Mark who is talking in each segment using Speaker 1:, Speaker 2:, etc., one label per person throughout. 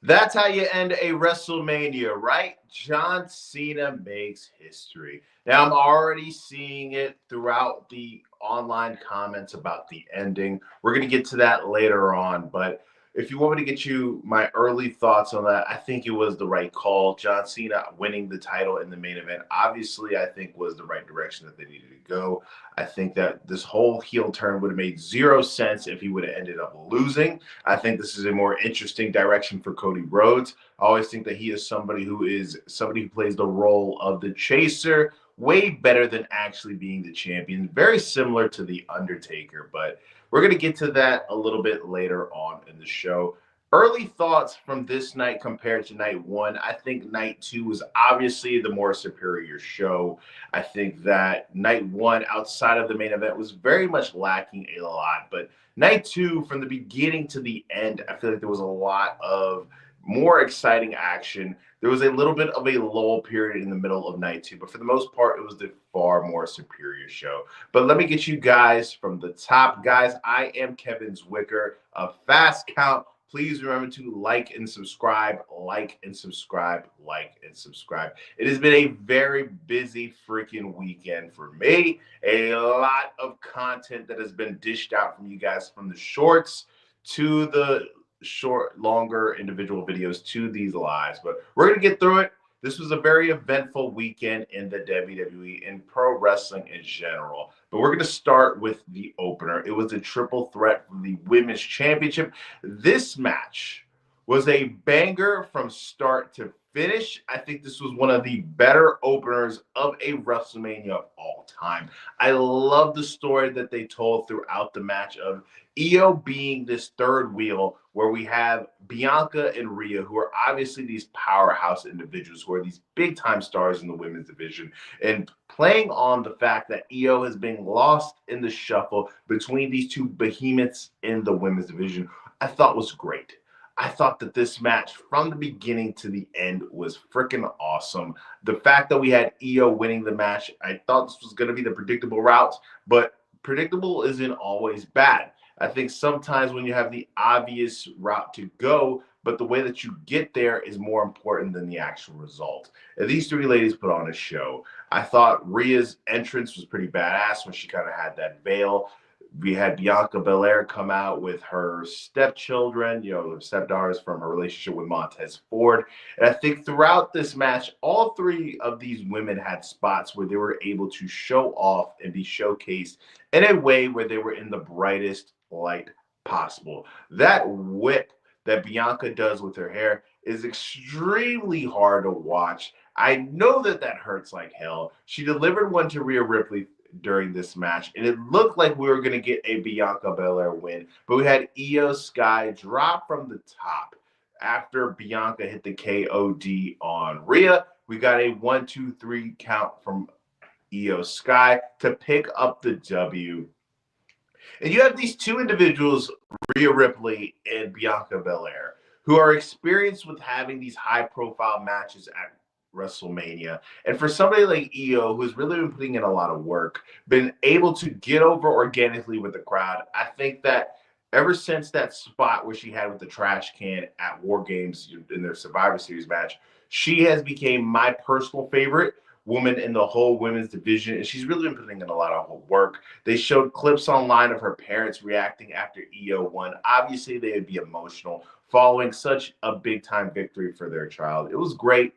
Speaker 1: That's how you end a Wrestlemania, right? John Cena makes history. Now, I'm already seeing it throughout the online comments about the ending. We're going to get to that later on, but if you want me to get you my early thoughts on that, I think it was the right call. John Cena winning the title in the main event, obviously, I think was the right direction that they needed to go. I think that this whole heel turn would have made zero sense if he would have ended up losing. I think this is a more interesting direction for Cody Rhodes. I always think that he is somebody who plays the role of the chaser way better than actually being the champion. Very similar to the Undertaker, but we're going to get to that a little bit later on in the show. Early thoughts from this night compared to night one. I think night two was obviously the more superior show. I think that night one, outside of the main event, was very much lacking a lot. But night two, from the beginning to the end, I feel like there was a lot of more exciting action. There was a little bit of a lull period in the middle of night two, but for the most part, it was the far more superior show. But let me get you guys from the top. Guys, I am Kevin Zwicker of Fast Count. Please remember to like and subscribe, like and subscribe, like and subscribe. It has been a very busy freaking weekend for me. A lot of content that has been dished out from you guys, from the shorts to the longer individual videos to these lives. But we're going to get through it. This was a very eventful weekend in the WWE and pro wrestling in general. But we're going to start with the opener. It was a triple threat for the Women's Championship. This match was a banger from start to finish. I think this was one of the better openers of a WrestleMania of all time. I love the story that they told throughout the match of Io being this third wheel, where we have Bianca and Rhea, who are obviously these powerhouse individuals who are these big time stars in the women's division, and playing on the fact that Io has been lost in the shuffle between these two behemoths in the women's division, I thought was great. I thought that this match from the beginning to the end was freaking awesome. The fact that we had Io winning the match, I thought this was going to be the predictable route, but predictable isn't always bad. I think sometimes when you have the obvious route to go, but the way that you get there is more important than the actual result. And these three ladies put on a show. I thought Rhea's entrance was pretty badass when she kind of had that veil. We had Bianca Belair come out with her stepchildren, her stepdaughters from her relationship with Montez Ford. And I think throughout this match, all three of these women had spots where they were able to show off and be showcased in a way where they were in the brightest light possible. That whip that Bianca does with her hair is extremely hard to watch. I know that hurts like hell. She delivered one to Rhea Ripley during this match, and it looked like we were going to get a Bianca Belair win, but we had Io Sky drop from the top after Bianca hit the KOD on Rhea. We got a 1-2-3 count from Io Sky to pick up the W. And you have these two individuals, Rhea Ripley and Bianca Belair, who are experienced with having these high-profile matches at WrestleMania. And for somebody like Io, who's really been putting in a lot of work, been able to get over organically with the crowd, I think that ever since that spot where she had with the trash can at War Games in their Survivor Series match, she has become my personal favorite woman in the whole women's division, and she's really been putting in a lot of work. They showed clips online of her parents reacting after Io won. Obviously, they would be emotional following such a big-time victory for their child. It was great.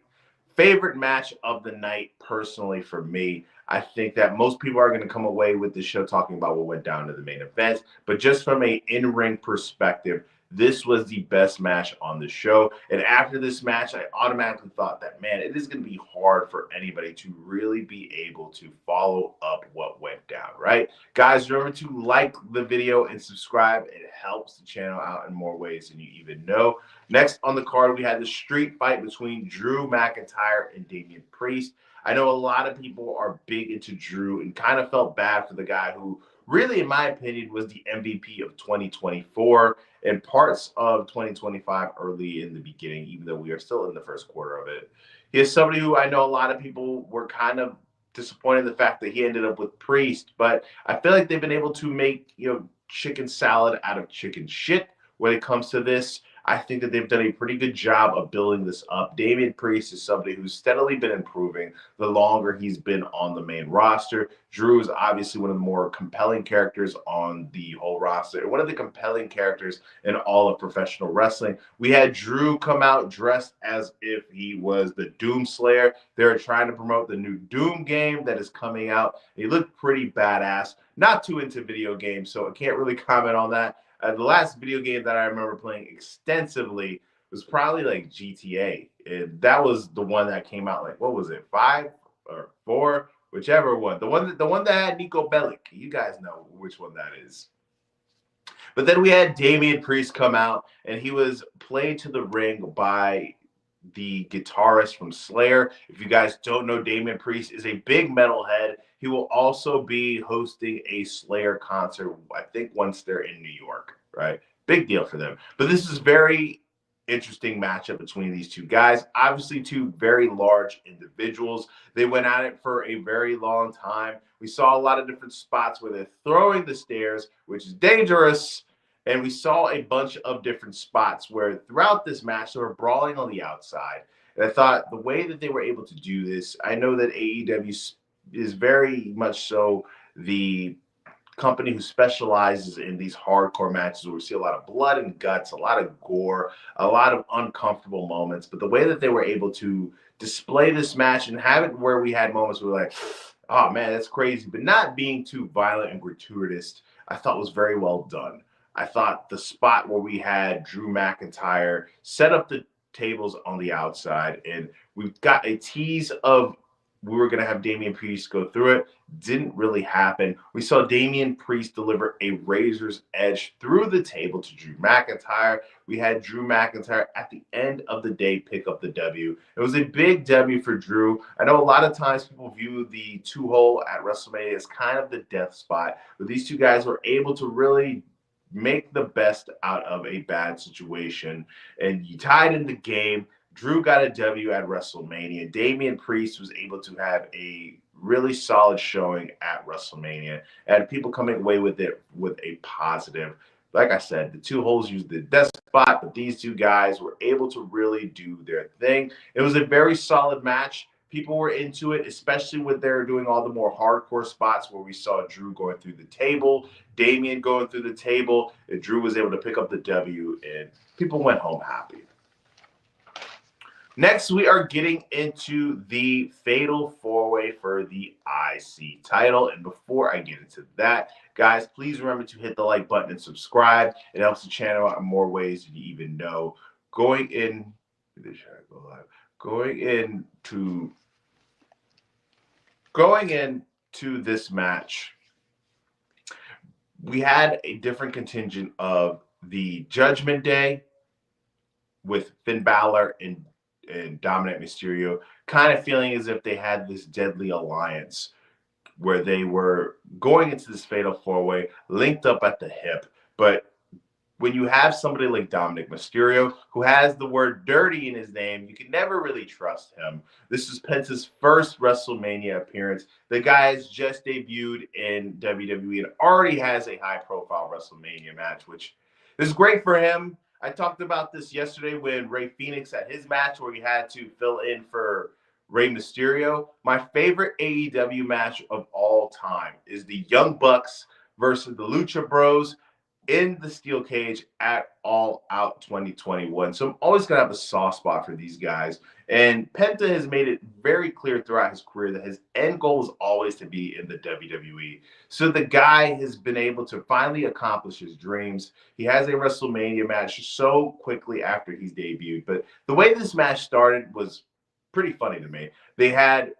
Speaker 1: Favorite match of the night, personally, for me. I think that most people are going to come away with the show talking about what went down to the main event, but just from a in-ring perspective, this was the best match on the show. And after this match, I automatically thought that, man, it is going to be hard for anybody to really be able to follow up what went down, right? Guys, remember to like the video and subscribe. It helps the channel out in more ways than you even know. Next on the card, we had the street fight between Drew McIntyre and Damian Priest. I know a lot of people are big into Drew and kind of felt bad for the guy who really, in my opinion, was the MVP of 2024 and parts of 2025 early in the beginning, even though we are still in the first quarter of it. He is somebody who I know a lot of people were kind of disappointed in the fact that he ended up with Priest, but I feel like they've been able to make, chicken salad out of chicken shit when it comes to this. I think that they've done a pretty good job of building this up. Damian Priest is somebody who's steadily been improving the longer he's been on the main roster. Drew is obviously one of the more compelling characters on the whole roster, one of the compelling characters in all of professional wrestling. We had Drew come out dressed as if he was the Doom Slayer. They're trying to promote the new Doom game that is coming out. He looked pretty badass. Not too into video games, so I can't really comment on that. The last video game that I remember playing extensively was probably like GTA. That was the one that came out like, what was it, 5 or 4, whichever one. The one that had Nico Bellic. You guys know which one that is. But then we had Damian Priest come out, and he was played to the ring by the guitarist from Slayer. If you guys don't know, Damian Priest is a big metalhead. He will also be hosting a Slayer concert, I think, once they're in New York, right? Big deal for them. But this is very interesting matchup between these two guys. Obviously, two very large individuals. They went at it for a very long time. We saw a lot of different spots where they're throwing the stairs, which is dangerous. And we saw a bunch of different spots where throughout this match, they were brawling on the outside. And I thought the way that they were able to do this, I know that AEW is very much so the company who specializes in these hardcore matches where we see a lot of blood and guts, a lot of gore, a lot of uncomfortable moments. But the way that they were able to display this match and have it where we had moments where we're like, oh man, that's crazy, but not being too violent and gratuitous, I thought was very well done. I thought the spot where we had Drew McIntyre set up the tables on the outside, and we've got a tease of we were going to have Damian Priest go through it. Didn't really happen. We saw Damian Priest deliver a razor's edge through the table to Drew McIntyre. We had Drew McIntyre at the end of the day pick up the W. It was a big W for Drew. I know a lot of times people view the 2-hole at WrestleMania as kind of the death spot, but these two guys were able to really make the best out of a bad situation. And you tied in the game. Drew got a W at WrestleMania. Damian Priest was able to have a really solid showing at WrestleMania, and people coming away with it with a positive. Like I said, the 2-holes used the death spot, but these two guys were able to really do their thing. It was a very solid match. People were into it, especially when they're doing all the more hardcore spots where we saw Drew going through the table, Damian going through the table, and Drew was able to pick up the W, and people went home happy. Next, we are getting into the Fatal 4-Way for the IC title. And before I get into that, guys, please remember to hit the like button and subscribe. It helps the channel out in more ways than you even know. Going into this match, we had a different contingent of the Judgment Day with Finn Balor and Dominic Mysterio, kind of feeling as if they had this deadly alliance where they were going into this Fatal 4-Way linked up at the hip. But when you have somebody like Dominic Mysterio, who has the word dirty in his name, you can never really trust him. This is Penta's first WrestleMania appearance. The guy has just debuted in WWE and already has a high-profile WrestleMania match, which is great for him. I talked about this yesterday when Rey Fenix had his match where he had to fill in for Rey Mysterio. My favorite AEW match of all time is the Young Bucks versus the Lucha Bros in the steel cage at All Out 2021. So I'm always going to have a soft spot for these guys. And Penta has made it very clear throughout his career that his end goal is always to be in the WWE. So the guy has been able to finally accomplish his dreams. He has a WrestleMania match so quickly after he's debuted. But the way this match started was pretty funny to me. They had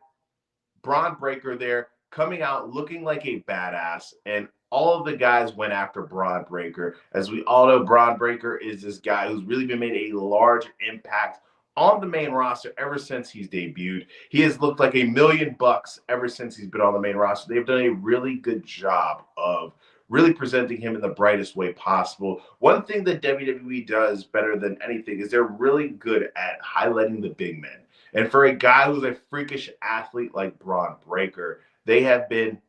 Speaker 1: Braun Breaker there coming out looking like a badass, and all of the guys went after Braun Breaker. As we all know, Braun Breaker is this guy who's really been made a large impact on the main roster ever since he's debuted. He has looked like $1 million ever since he's been on the main roster. They've done a really good job of really presenting him in the brightest way possible. One thing that WWE does better than anything is they're really good at highlighting the big men. And for a guy who's a freakish athlete like Braun Breaker, they have been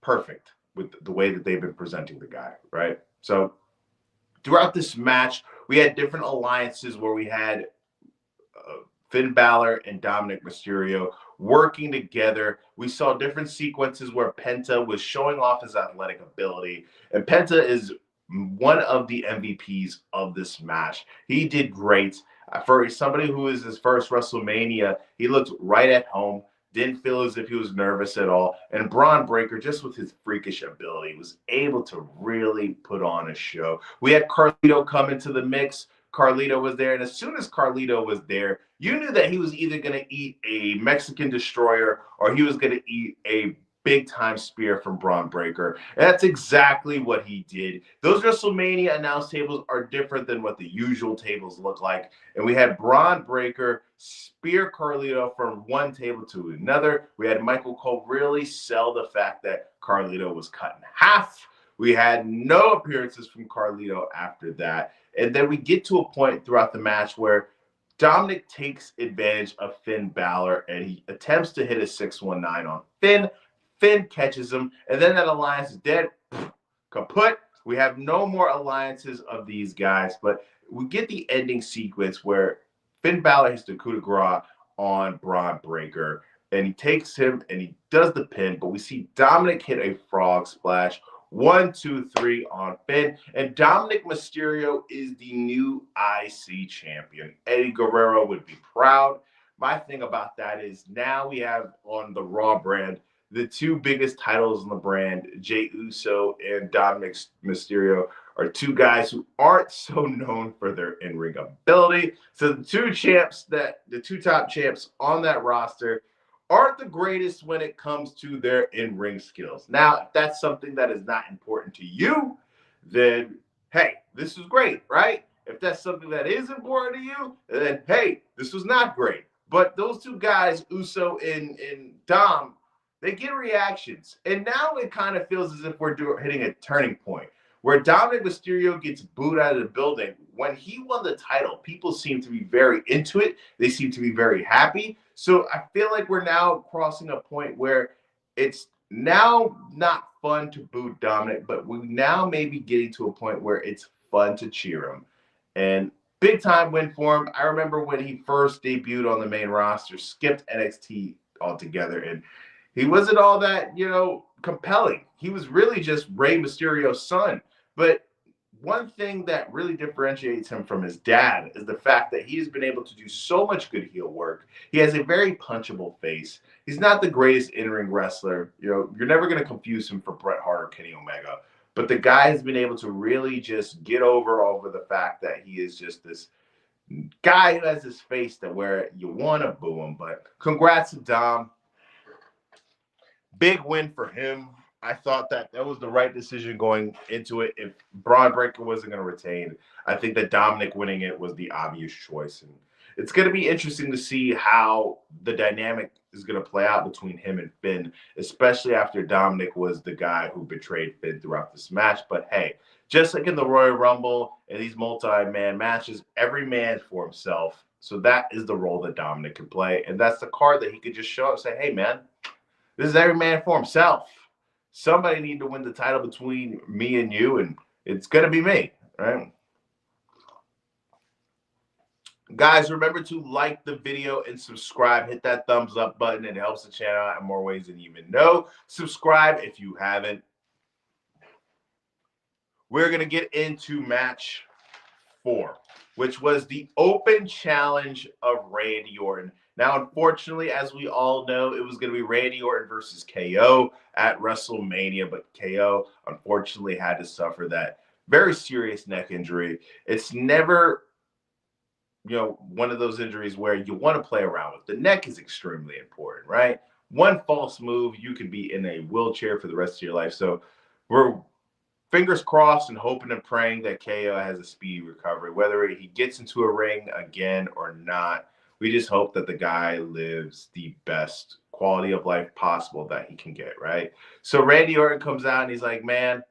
Speaker 1: perfect with the way that they've been presenting the guy, right? So throughout this match, We had different alliances where we had Finn Balor and Dominic Mysterio working together. We saw different sequences where Penta was showing off his athletic ability, and Penta is one of the MVPs of this match. He did great. For somebody who is his first WrestleMania, he looked right at home. Didn't feel as if he was nervous at all. And Braun Breaker, just with his freakish ability, was able to really put on a show. We had Carlito come into the mix. Carlito was there. And as soon as Carlito was there, you knew that he was either going to eat a Mexican destroyer or he was going to eat a big-time spear from Braun Breaker. And that's exactly what he did. Those WrestleMania announce tables are different than what the usual tables look like. And we had Braun Breaker spear Carlito from one table to another. We had Michael Cole really sell the fact that Carlito was cut in half. We had no appearances from Carlito after that. And then we get to a point throughout the match where Dominic takes advantage of Finn Balor and he attempts to hit a 619 on Finn. Finn catches him, and then that alliance is dead. Kaput. We have no more alliances of these guys, but we get the ending sequence where Finn Balor hits the coup de grace on Braun Breaker, and he takes him and he does the pin, but we see Dominic hit a frog splash. 1, 2, 3 on Finn. And Dominic Mysterio is the new IC champion. Eddie Guerrero would be proud. My thing about that is now we have on the Raw brand the two biggest titles in the brand, Jey Uso and Dominic Mysterio, are two guys who aren't so known for their in-ring ability. So the two top champs on that roster aren't the greatest when it comes to their in-ring skills. Now, if that's something that is not important to you, then, hey, this is great, right? If that's something that is important to you, then, hey, this was not great. But those two guys, Uso and Dom, they get reactions. And now it kind of feels as if we're hitting a turning point where Dominic Mysterio gets booed out of the building. When he won the title, people seem to be very into it. They seem to be very happy. So I feel like we're now crossing a point where it's now not fun to boo Dominic, but we now may be getting to a point where it's fun to cheer him. And big time win for him. I remember when he first debuted on the main roster, skipped NXT altogether, and he wasn't all that, compelling. He was really just Rey Mysterio's son. But one thing that really differentiates him from his dad is the fact that he's been able to do so much good heel work. He has a very punchable face. He's not the greatest in-ring wrestler. You're never going to confuse him for Bret Hart or Kenny Omega. But the guy has been able to really just get over the fact that he is just this guy who has this face that where you want to boo him. But congrats to Dom. Big win for him. I thought that was the right decision going into it. If Braun Breaker wasn't going to retain, I think that Dominic winning it was the obvious choice. And it's going to be interesting to see how the dynamic is going to play out between him and Finn, especially after Dominic was the guy who betrayed Finn throughout this match. But hey, just like in the Royal Rumble and these multi-man matches, every man for himself. So that is the role that Dominic can play. And that's the card that he could just show up and say, hey, man, this is every man for himself. Somebody need to win the title between me and you, and it's going to be me, right? Guys, remember to like the video and subscribe. Hit that thumbs up button. It helps the channel out in more ways than you even know. Subscribe if you haven't. We're going to get into match 4, which was the open challenge of Randy Orton. Now, unfortunately, as we all know, it was going to be Randy Orton versus KO at WrestleMania, but KO unfortunately had to suffer that very serious neck injury. It's never, one of those injuries where you want to play around with. The neck is extremely important, right? One false move, you could be in a wheelchair for the rest of your life. So we're fingers crossed and hoping and praying that KO has a speedy recovery, whether he gets into a ring again or not. We just hope that the guy lives the best quality of life possible that he can get, right? So Randy Orton comes out and he's like, man,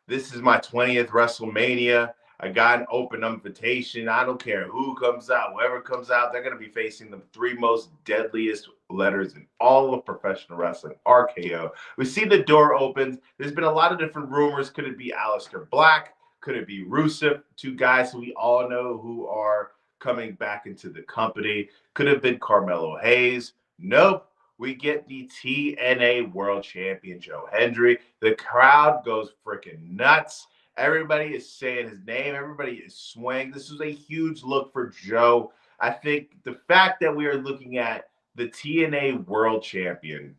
Speaker 1: this is my 20th WrestleMania. I got an open invitation. I don't care who comes out, whoever comes out, they're going to be facing the 3 most deadliest letters in all of professional wrestling, RKO. We see the door opens. There's been a lot of different rumors. Could it be Aleister Black? Could it be Rusev? Two guys who we all know who are coming back into the company. Could have been Carmelo Hayes. Nope. We get the TNA World Champion Joe Hendry. The crowd goes freaking nuts. Everybody is saying his name. Everybody is swaying. This is a huge look for Joe. I think the fact that we are looking at the TNA World Champion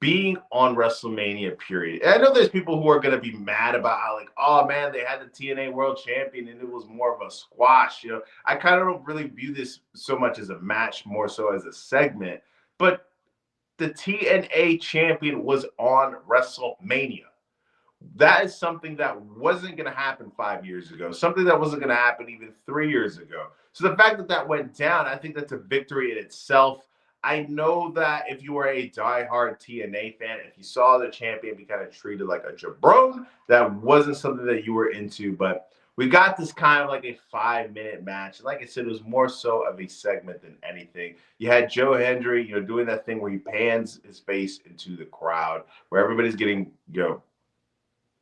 Speaker 1: being on WrestleMania, period. And I know there's people who are going to be mad about how, like, oh man, they had the TNA World Champion and it was more of a squash. I kind of don't really view this so much as a match, more so as a segment. But the TNA champion was on WrestleMania. That is something that wasn't going to happen 5 years ago, something that wasn't going to happen even 3 years ago. So the fact that that went down, I think that's a victory in itself. I know that if you were a diehard TNA fan, if you saw the champion be kind of treated like a jabron, that wasn't something that you were into. But we got this kind of like a 5-minute match. Like I said, it was more so of a segment than anything. You had Joe Hendry, doing that thing where he pans his face into the crowd, where everybody's getting,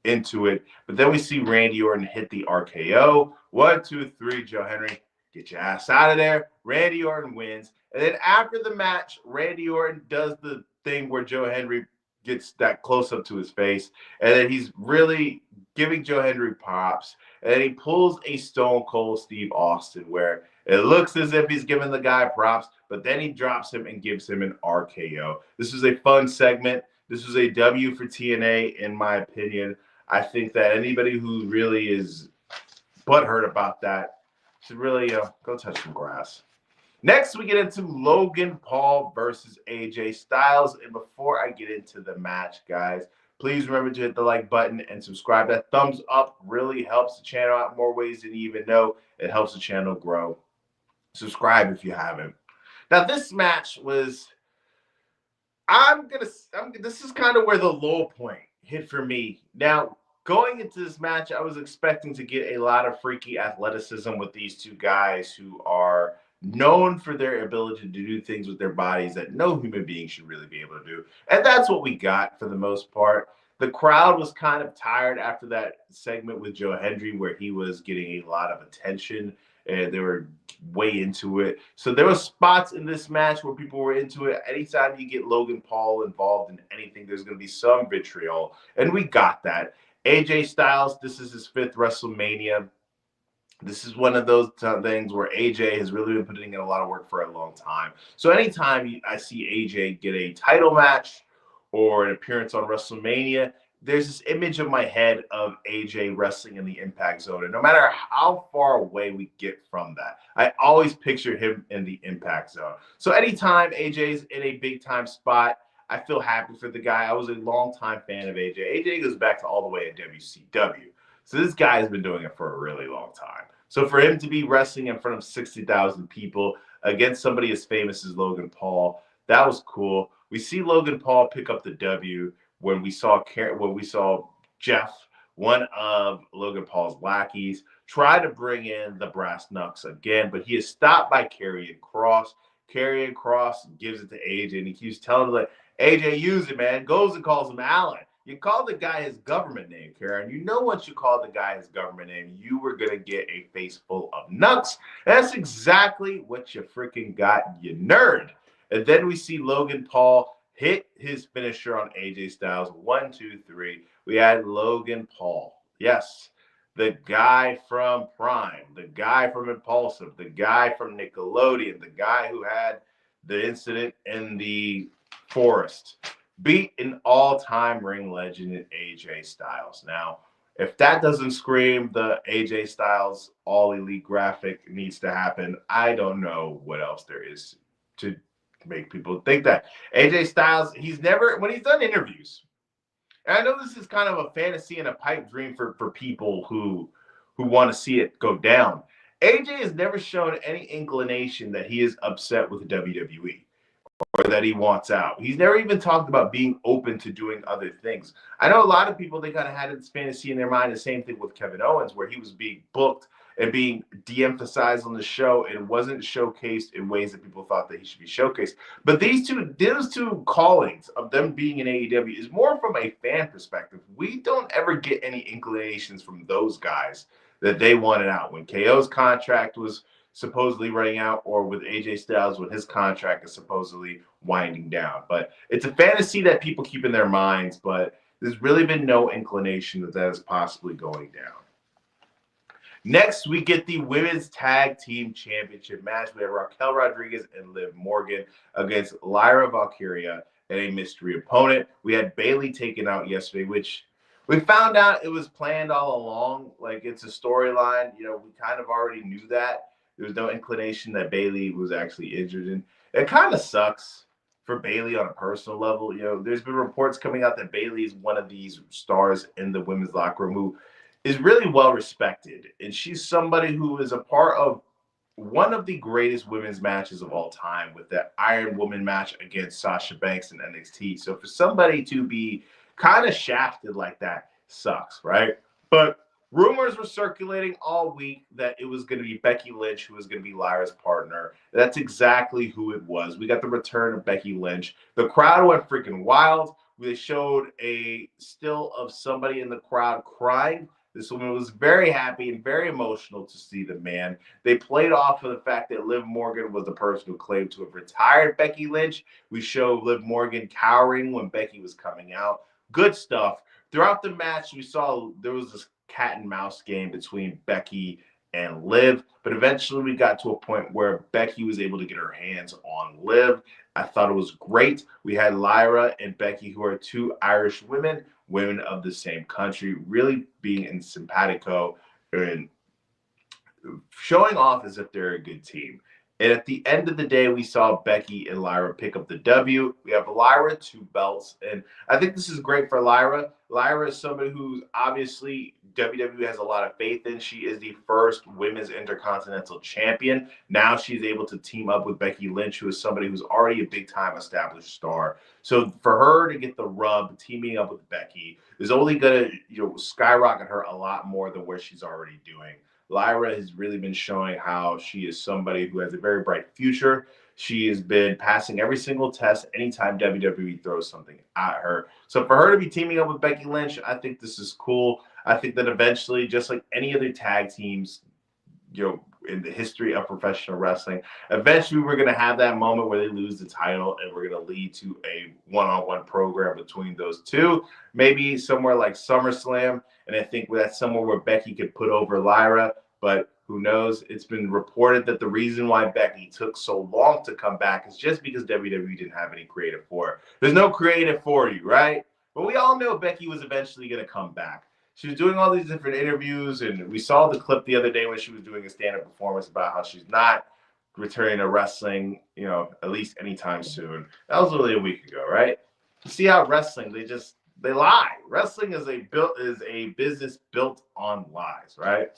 Speaker 1: into it. But then we see Randy Orton hit the RKO. 1, 2, 3, Joe Hendry, get your ass out of there. Randy Orton wins. And then after the match, Randy Orton does the thing where Joe Hendry gets that close up to his face. And then he's really giving Joe Hendry props. And then he pulls a Stone Cold Steve Austin where it looks as if he's giving the guy props, but then he drops him and gives him an RKO. This was a fun segment. This was a W for TNA, in my opinion. I think that anybody who really is butthurt about that should really go touch some grass. Next, we get into Logan Paul versus AJ Styles. And before I get into the match, guys, please remember to hit the like button and subscribe. That thumbs up really helps the channel out more ways than you even know. It helps the channel grow. Subscribe if you haven't. Now, this match was, this is kind of where the low point hit for me. Now, going into this match, I was expecting to get a lot of freaky athleticism with these two guys who are known for their ability to do things with their bodies that no human being should really be able to do. And that's what we got for the most part. The crowd was kind of tired after that segment with Joe Hendry where he was getting a lot of attention and they were way into it. So there were spots in this match where people were into it. Anytime you get Logan Paul involved in anything, there's going to be some vitriol. And we got that. AJ Styles, this is his 5th WrestleMania. This is one of those things where AJ has really been putting in a lot of work for a long time. So anytime I see AJ get a title match or an appearance on WrestleMania, there's this image in my head of AJ wrestling in the Impact Zone. And no matter how far away we get from that, I always picture him in the Impact Zone. So anytime AJ's in a big-time spot, I feel happy for the guy. I was a longtime fan of AJ. AJ goes back to all the way at WCW. So this guy has been doing it for a really long time. So for him to be wrestling in front of 60,000 people against somebody as famous as Logan Paul, that was cool. We see Logan Paul pick up the W when we saw Jeff, one of Logan Paul's lackeys, try to bring in the brass knucks again, but he is stopped by Karrion Kross. Karrion Kross gives it to AJ, and he keeps telling him, like, AJ, use it, man. Goes and calls him Allen. You call the guy his government name, Karen. You know once you call the guy his government name, you were going to get a face full of nuts. That's exactly what you freaking got, you nerd. And then we see Logan Paul hit his finisher on AJ Styles. 1, 2, 3. We had Logan Paul. Yes, the guy from Prime, the guy from Impulsive, the guy from Nickelodeon, the guy who had the incident in the forest, beat an all-time ring legend in AJ Styles. Now, if that doesn't scream the AJ Styles all-elite graphic needs to happen, I don't know what else there is to make people think that. AJ Styles, when he's done interviews, and I know this is kind of a fantasy and a pipe dream for people who want to see it go down. AJ has never shown any inclination that he is upset with WWE or that he wants out. He's never even talked about being open to doing other things. I know a lot of people, they kind of had this fantasy in their mind, the same thing with Kevin Owens, where he was being booked and being de-emphasized on the show and wasn't showcased in ways that people thought that he should be showcased. But those two callings of them being in AEW is more from a fan perspective. We don't ever get any inclinations from those guys that they wanted out when KO's contract was supposedly running out, or with AJ Styles when his contract is supposedly winding down. But it's a fantasy that people keep in their minds, but there's really been no inclination that that is possibly going down. Next, we get the Women's Tag Team Championship match. We have Raquel Rodriguez and Liv Morgan against Lyra Valkyria and a mystery opponent. We had Bayley taken out yesterday, which we found out it was planned all along. Like, it's a storyline. You know, we kind of already knew that. There was no inclination that Bayley was actually injured. And it kind of sucks for Bayley on a personal level. You know, there's been reports coming out that Bayley is one of these stars in the women's locker room who is really well respected. And she's somebody who is a part of one of the greatest women's matches of all time with that Iron Woman match against Sasha Banks in NXT. So for somebody to be kind of shafted like that sucks, right? But rumors were circulating all week that it was going to be Becky Lynch who was going to be Lyra's partner. That's exactly who it was. We got the return of Becky Lynch. The crowd went freaking wild. They showed a still of somebody in the crowd crying. This woman was very happy and very emotional to see the man. They played off of the fact that Liv Morgan was the person who claimed to have retired Becky Lynch. We showed Liv Morgan cowering when Becky was coming out. Good stuff. Throughout the match, we saw there was this cat and mouse game between Becky and Liv, but eventually we got to a point where Becky was able to get her hands on Liv. I thought it was great. We had Lyra and Becky, who are two Irish women of the same country, really being in simpatico and showing off as if they're a good team. And at the end of the day, we saw Becky and Lyra pick up the W. We have Lyra 2 belts, and I think this is great for Lyra. Lyra is somebody who's obviously WWE has a lot of faith in. She is the first women's intercontinental champion. Now she's able to team up with Becky Lynch, who is somebody who's already a big-time established star. So for her to get the rub, teaming up with Becky, is only going to skyrocket her a lot more than where she's already doing. Lyra has really been showing how she is somebody who has a very bright future. She has been passing every single test anytime WWE throws something at her. So for her to be teaming up with Becky Lynch, I think this is cool. I think that eventually, just like any other tag teams, in the history of professional wrestling, eventually we're going to have that moment where they lose the title and we're going to lead to a one-on-one program between those two, maybe somewhere like SummerSlam. And I think that's somewhere where Becky could put over Lyra, but who knows? It's been reported that the reason why Becky took so long to come back is just because WWE didn't have any creative for her. There's no creative for you, right? But we all know Becky was eventually going to come back. She was doing all these different interviews, and we saw the clip the other day when she was doing a stand-up performance about how she's not returning to wrestling, at least anytime soon. That was only a week ago, right? You see how wrestling, they lie. Wrestling is a business built on lies, right?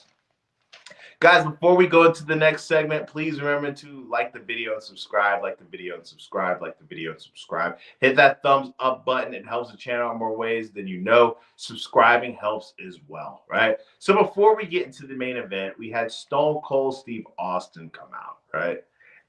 Speaker 1: Guys, before we go into the next segment, please remember to like the video and subscribe, like the video and subscribe, like the video and subscribe. Hit that thumbs up button. It helps the channel in more ways than you know. Subscribing helps as well, right? So before we get into the main event, we had Stone Cold Steve Austin come out, right?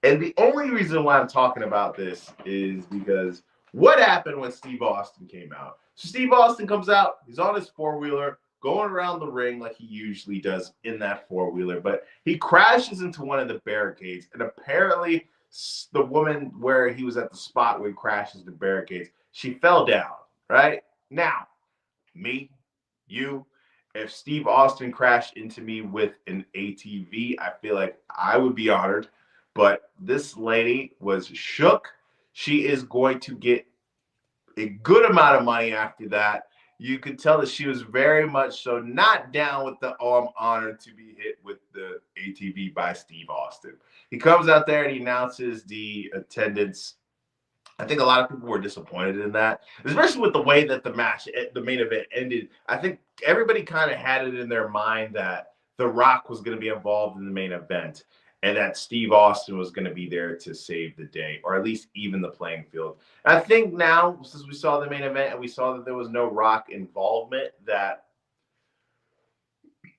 Speaker 1: And the only reason why I'm talking about this is because what happened when Steve Austin came out? So Steve Austin comes out, he's on his four-wheeler, going around the ring like he usually does in that four-wheeler, but he crashes into one of the barricades, and apparently the woman where he was at the spot where he crashes the barricades, she fell down, right? Now, me, you, if Steve Austin crashed into me with an ATV, I feel like I would be honored, but this lady was shook. She is going to get a good amount of money after that. You could tell that she was very much so not down with the, I'm honored to be hit with the ATV by Steve Austin. He comes out there and he announces the attendance. I think a lot of people were disappointed in that, especially with the way that the main event ended. I think everybody kind of had it in their mind that The Rock was going to be involved in the main event and that Steve Austin was going to be there to save the day, or at least even the playing field. I think now, since we saw the main event and we saw that there was no Rock involvement, that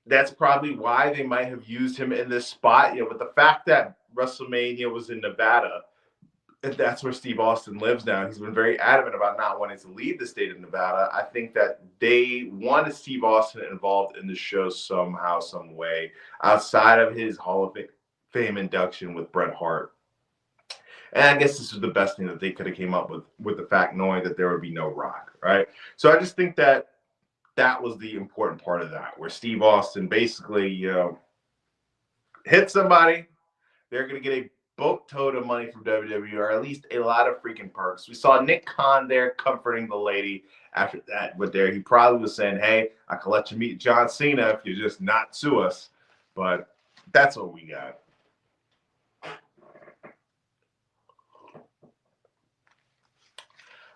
Speaker 1: That's probably why they might have used him in this spot. With the fact that WrestleMania was in Nevada, and that's where Steve Austin lives now. He's been very adamant about not wanting to leave the state of Nevada. I think that they wanted Steve Austin involved in the show somehow, some way, outside of his Hall of Fame induction with Bret Hart. And I guess this was the best thing that they could have came up with the fact knowing that there would be no Rock, right? So I just think that that was the important part of that, where Steve Austin basically, hit somebody. They're going to get a boatload of money from WWE, or at least a lot of freaking perks. We saw Nick Khan there comforting the lady after that, but he probably was saying, hey, I can let you meet John Cena if you just not sue us. But that's what we got.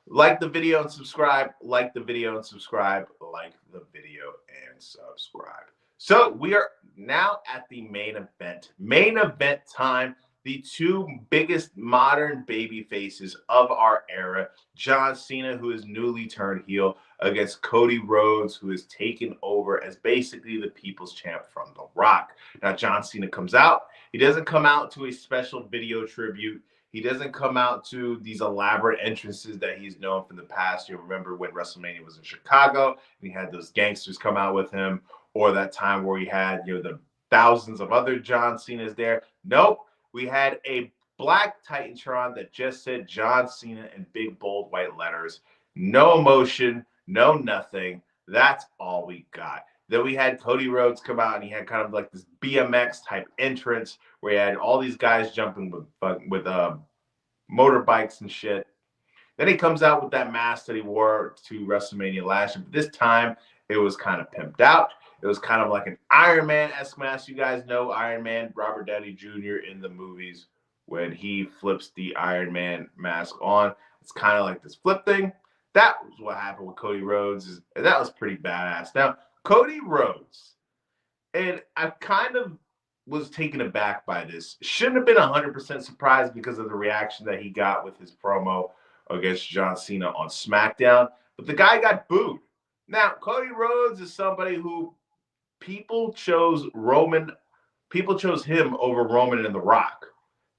Speaker 1: Like the video and subscribe. Like the video and subscribe. Like the video and subscribe. So we are now at the main event. Main event time. The two biggest modern baby faces of our era. John Cena, who is newly turned heel, against Cody Rhodes, who is taken over as basically the people's champ from The Rock. Now, John Cena comes out. He doesn't come out to a special video tribute. He doesn't come out to these elaborate entrances that he's known from the past. You remember when WrestleMania was in Chicago and he had those gangsters come out with him, or that time where he had, the thousands of other John Cenas there. Nope. We had a black Titantron that just said John Cena in big, bold, white letters. No emotion, no nothing. That's all we got. Then we had Cody Rhodes come out, and he had kind of like this BMX type entrance where he had all these guys jumping with motorbikes and shit. Then he comes out with that mask that he wore to WrestleMania last year. But this time, it was kind of pimped out. It was kind of like an Iron Man-esque mask. You guys know Iron Man, Robert Downey Jr. in the movies when he flips the Iron Man mask on. It's kind of like this flip thing. That was what happened with Cody Rhodes. That was pretty badass. Now, Cody Rhodes, and I kind of was taken aback by this. Shouldn't have been 100% surprised because of the reaction that he got with his promo against John Cena on SmackDown. But the guy got booed. Now, Cody Rhodes is somebody who people chose him over Roman and The Rock.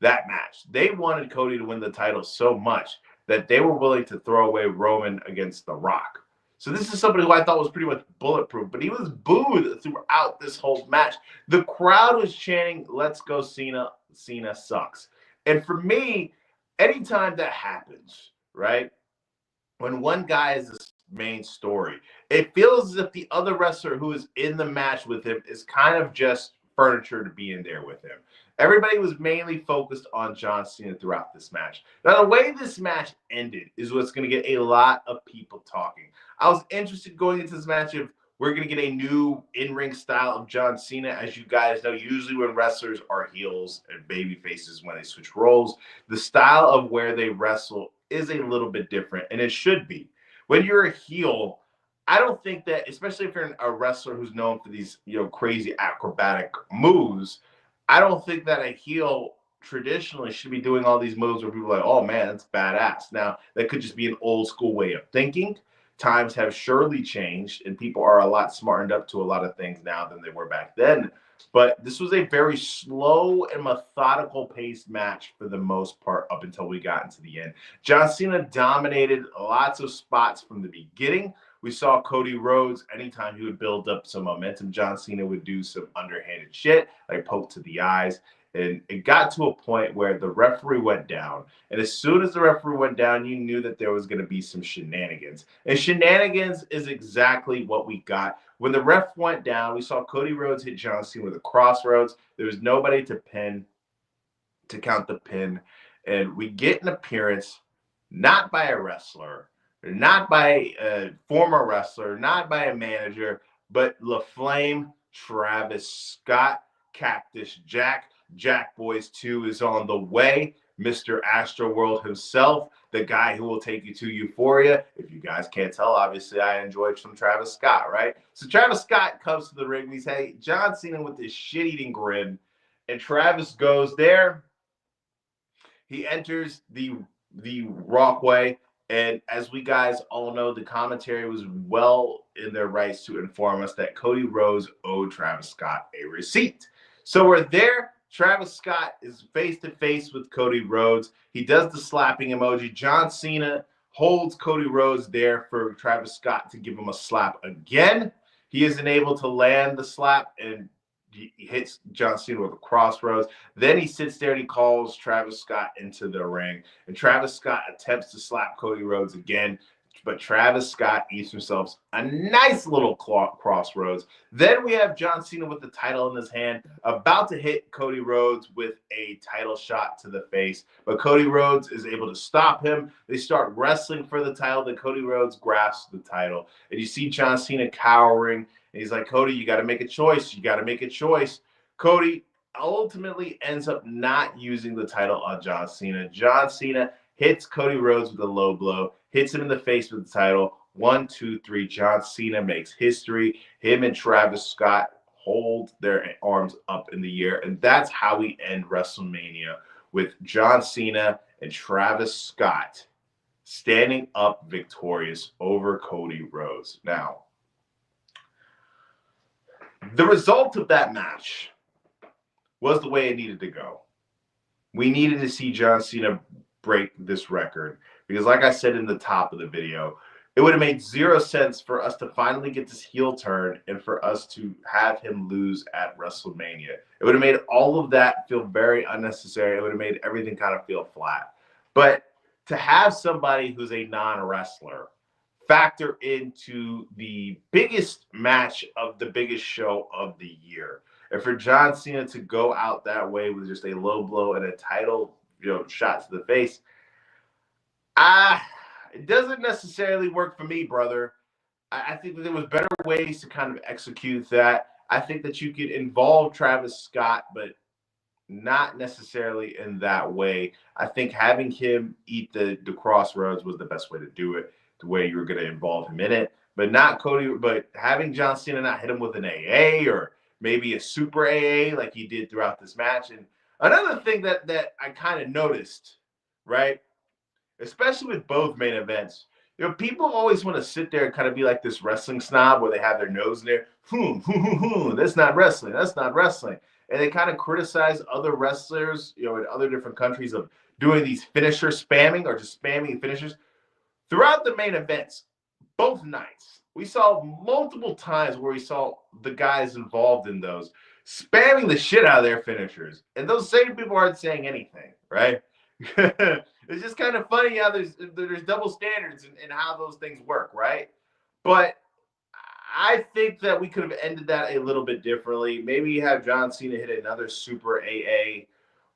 Speaker 1: That match. They wanted Cody to win the title so much that they were willing to throw away Roman against The Rock. So this is somebody who I thought was pretty much bulletproof, but he was booed throughout this whole match. The crowd was chanting, "Let's go Cena, Cena sucks." And for me, anytime that happens, right, when one guy is the main story, it feels as if the other wrestler who is in the match with him is kind of just furniture to be in there with him. Everybody was mainly focused on John Cena throughout this match. Now, the way this match ended is what's going to get a lot of people talking. I was interested going into this match if we're going to get a new in-ring style of John Cena. As you guys know, usually when wrestlers are heels and baby faces, when they switch roles, the style of where they wrestle is a little bit different, and it should be. When you're a heel, I don't think that, especially if you're a wrestler who's known for these, crazy acrobatic moves, I don't think that a heel traditionally should be doing all these moves where people are like, oh man, that's badass. Now, that could just be an old school way of thinking. Times have surely changed, and people are a lot smartened up to a lot of things now than they were back then. But this was a very slow and methodical paced match for the most part up until we got into the end. John Cena dominated lots of spots from the beginning. We saw Cody Rhodes, anytime he would build up some momentum, John Cena would do some underhanded shit, like poke to the eyes. And it got to a point where the referee went down. And as soon as the referee went down, you knew that there was going to be some shenanigans. And shenanigans is exactly what we got. When the ref went down, we saw Cody Rhodes hit John Cena with a crossroads. There was nobody to count the pin. And we get an appearance, not by a wrestler, not by a former wrestler, not by a manager, but LaFlame, Travis Scott, Cactus Jack. Jack Boys 2 is on the way. Mr. Astroworld himself, the guy who will take you to Euphoria. If you guys can't tell, obviously I enjoyed some Travis Scott, right? So Travis Scott comes to the ring and he's, hey, John Cena with this shit-eating grin. And Travis goes there. He enters the walkway. And as we guys all know, the commentary was well in their rights to inform us that Cody Rhodes owed Travis Scott a receipt. So we're there. Travis Scott is face to face with Cody Rhodes. He does the slapping emoji. John Cena holds Cody Rhodes there for Travis Scott to give him a slap again. He isn't able to land the slap, and he hits John Cena with a crossroads. Then he sits there and he calls Travis Scott into the ring. And Travis Scott attempts to slap Cody Rhodes again, but Travis Scott eats himself a nice little crossroads. Then we have John Cena with the title in his hand, about to hit Cody Rhodes with a title shot to the face. But Cody Rhodes is able to stop him. They start wrestling for the title. Then Cody Rhodes grasps the title. And you see John Cena cowering. And he's like, Cody, you got to make a choice. You got to make a choice. Cody ultimately ends up not using the title on John Cena. John Cena hits Cody Rhodes with a low blow, hits him in the face with the title. 1, 2, 3. John Cena makes history. Him and Travis Scott hold their arms up in the air. And that's how we end WrestleMania, with John Cena and Travis Scott standing up victorious over Cody Rhodes. Now, the result of that match was the way it needed to go. We needed to see John Cena break this record because, like I said in the top of the video, it would have made 0 sense for us to finally get this heel turn and for us to have him lose at WrestleMania. It would have made all of that feel very unnecessary. It would have made everything kind of feel flat. But to have somebody who's a non-wrestler factor into the biggest match of the biggest show of the year, and for John Cena to go out that way with just a low blow and a title, shot to the face, it doesn't necessarily work for me, brother. I think that there was better ways to kind of execute that. I think that you could involve Travis Scott, but not necessarily in that way. I think having him eat the crossroads was the best way to do it, the way you were going to involve him in it, but not Cody. But having John Cena not hit him with an AA or maybe a super AA like he did throughout this match. And another thing that I kind of noticed, right, especially with both main events, people always want to sit there and kind of be like this wrestling snob where they have their nose in there. That's not wrestling. That's not wrestling. And they kind of criticize other wrestlers, in other different countries of doing these finisher spamming or just spamming finishers. Throughout the main events, both nights, we saw multiple times where we saw the guys involved in those spamming the shit out of their finishers. And those same people aren't saying anything, right? It's just kind of funny how there's double standards in how those things work, right? But I think that we could have ended that a little bit differently. Maybe have John Cena hit another super AA,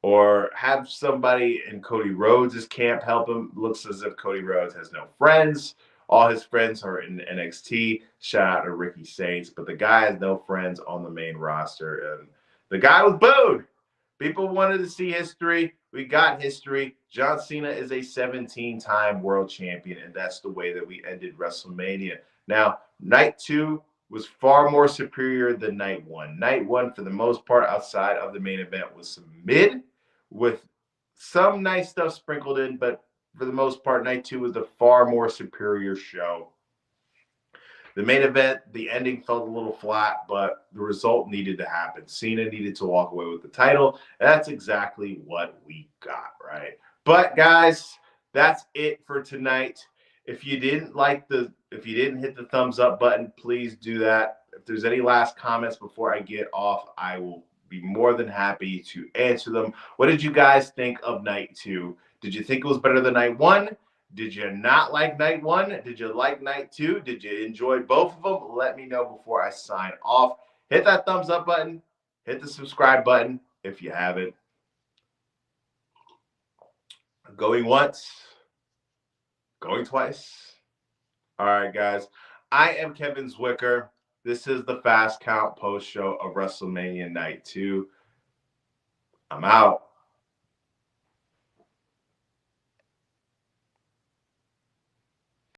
Speaker 1: or have somebody in Cody Rhodes' camp help him. Looks as if Cody Rhodes has no friends. All his friends are in NXT. Shout out to Ricky Saints. But the guy has no friends on the main roster. And the guy was booed. People wanted to see history. We got history. John Cena is a 17-time world champion, and that's the way that we ended WrestleMania. Now, night 2 was far more superior than night 1. Night 1, for the most part, outside of the main event, was some mid, with some nice stuff sprinkled in, but for the most part, night 2 was the far more superior show. The main event, the ending felt a little flat, but the result needed to happen. Cena needed to walk away with the title, and that's exactly what we got, right? But guys, that's it for tonight. If you didn't hit the thumbs up button, please do that. If there's any last comments before I get off, I will be more than happy to answer them. What did you guys think of night 2? Did you think it was better than night 1? Did you not like night 1? Did you like night 2? Did you enjoy both of them? Let me know before I sign off. Hit that thumbs up button. Hit the subscribe button if you haven't. Going once. Going twice. All right, guys. I am Kevin Zwicker. This is the Fast Count post show of WrestleMania Night 2. I'm out.